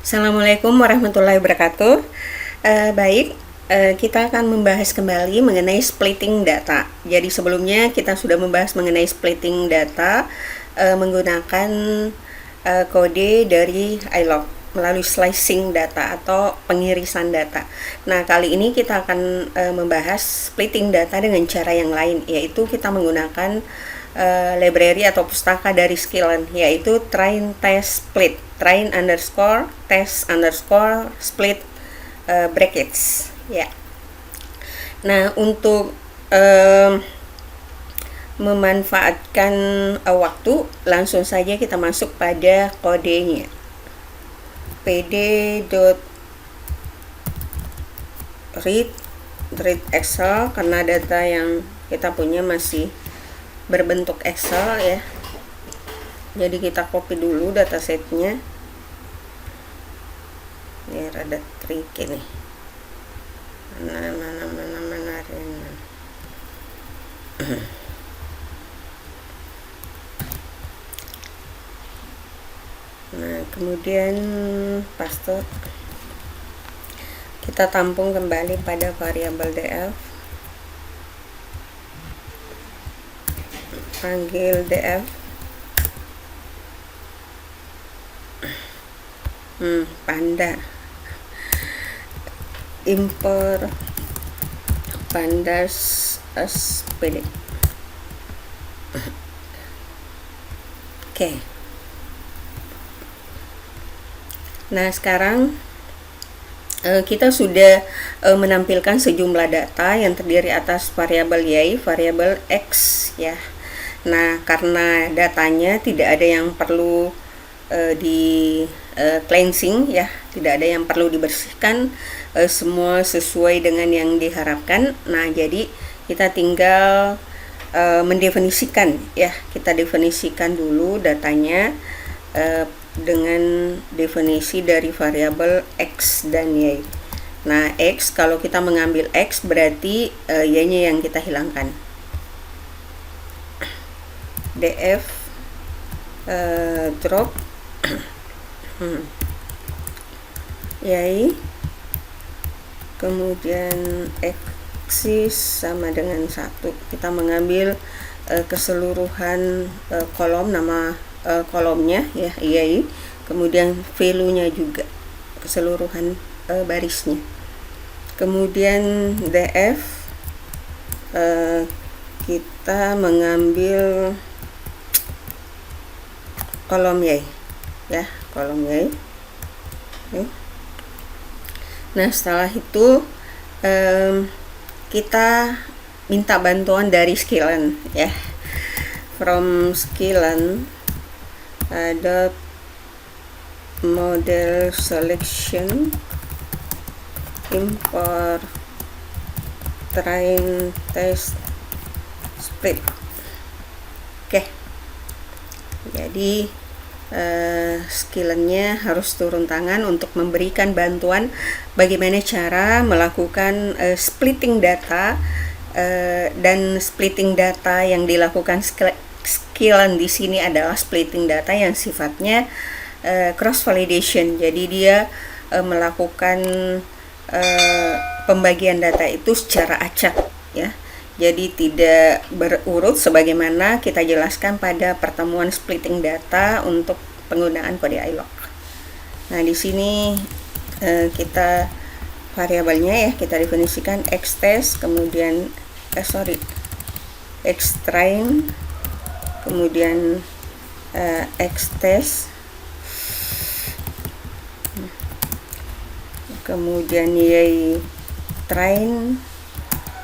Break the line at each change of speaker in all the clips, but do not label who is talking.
Assalamualaikum warahmatullahi wabarakatuh. Baik, kita akan membahas kembali mengenai splitting data. Jadi sebelumnya kita sudah membahas mengenai splitting data menggunakan kode dari iLog melalui slicing data atau pengirisan data. Nah, kali ini kita akan membahas splitting data dengan cara yang lain, yaitu kita menggunakan library atau pustaka dari Skylin, yaitu train test split, train underscore test underscore split brackets ya. Nah, untuk memanfaatkan waktu, langsung saja kita masuk pada kodenya. pd.read Excel, karena data yang kita punya masih berbentuk Excel ya. Jadi kita copy dulu datasetnya. Ini rada tricky nih. Mana. Nah, kemudian paste. Kita tampung kembali pada variabel df. Panggil df. Panda. Import pandas spd. Oke. Nah, sekarang kita sudah menampilkan sejumlah data yang terdiri atas variabel y, variabel x ya. Nah, karena datanya tidak ada yang perlu di cleansing ya, tidak ada yang perlu dibersihkan, semua sesuai dengan yang diharapkan. Nah, jadi kita tinggal mendefinisikan ya. Kita definisikan dulu datanya dengan definisi dari variabel x dan y. Nah, x, kalau kita mengambil x berarti y-nya yang kita hilangkan. df drop y, kemudian x sama dengan 1. Kita mengambil keseluruhan kolom, nama kolomnya ya, y, kemudian value-nya juga, keseluruhan barisnya. Kemudian df kita mengambil kolom y ya, kolom y. Nah, setelah itu kita minta bantuan dari Skylin ya. From Skylin ada model selection, import train test split. Oke. Jadi Skylin-nya harus turun tangan untuk memberikan bantuan bagaimana cara melakukan splitting data, dan splitting data yang dilakukan Skylin di sini adalah splitting data yang sifatnya cross validation. Jadi dia melakukan pembagian data itu secara acak ya. Jadi tidak berurut sebagaimana kita jelaskan pada pertemuan splitting data untuk penggunaan kode iLog. Nah, di sini kita variabelnya ya, kita definisikan xtest, kemudian xtrain, kemudian xtest, kemudian y train,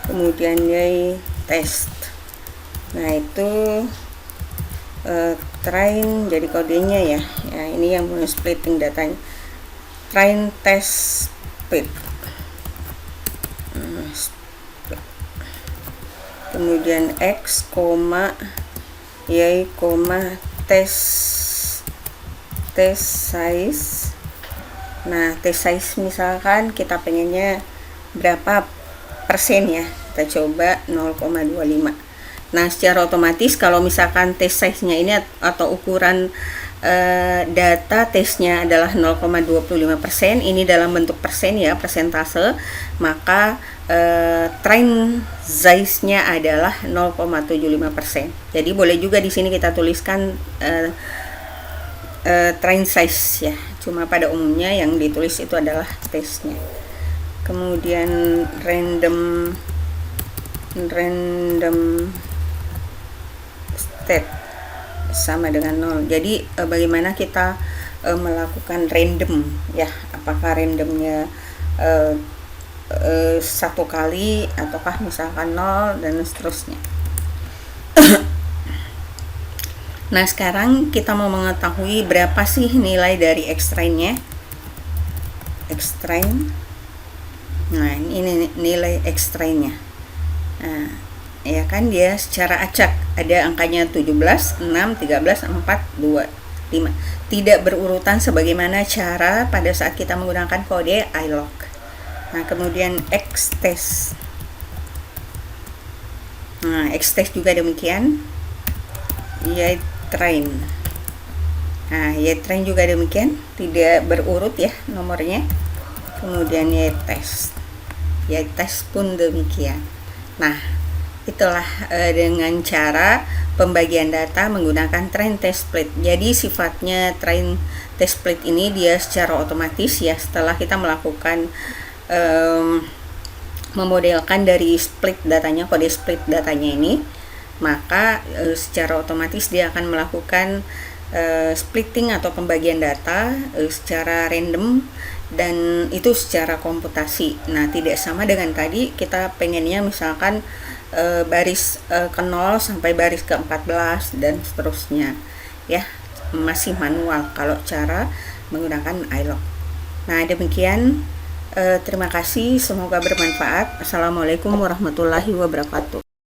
kemudian y test. Nah, itu train jadi kodenya ya. Ya, ini yang mau splitting datanya. Train test split. Kemudian x, y, test size. Nah, test size misalkan kita pengennya berapa persen ya, kita coba 0,25. Nah, secara otomatis kalau misalkan test size-nya ini atau ukuran data tesnya adalah 0,25%, ini dalam bentuk persen ya, persentase, maka train size-nya adalah 0,75%. Jadi boleh juga di sini kita tuliskan train size ya, cuma pada umumnya yang ditulis itu adalah tesnya. Kemudian random state sama dengan 0. Jadi bagaimana kita melakukan random ya, apakah randomnya satu kali ataukah misalkan 0 dan seterusnya. Nah, sekarang kita mau mengetahui berapa sih nilai dari X-train-nya. X-train. Nah, ini nilai X-train-nya. Nah, ya kan dia secara acak ada angkanya 17, 6, 13, 4, 2, 5. Tidak berurutan sebagaimana cara pada saat kita menggunakan kode ilog. Nah, kemudian X-test. Nah, X-test juga demikian. Y-train. Nah, Y-train juga demikian, tidak berurut ya nomornya. Kemudian Y-test. Y-test pun demikian. Nah, itulah dengan cara pembagian data menggunakan train test split. Jadi sifatnya train test split ini dia secara otomatis ya, setelah kita melakukan memodelkan dari split datanya, kode split datanya ini, maka secara otomatis dia akan melakukan splitting atau pembagian data secara random, dan itu secara komputasi. Nah, tidak sama dengan tadi kita pengennya misalkan baris ke 0 sampai baris ke 14 dan seterusnya ya, masih manual kalau cara menggunakan ilog. Nah, demikian, terima kasih, semoga bermanfaat. Assalamualaikum warahmatullahi wabarakatuh.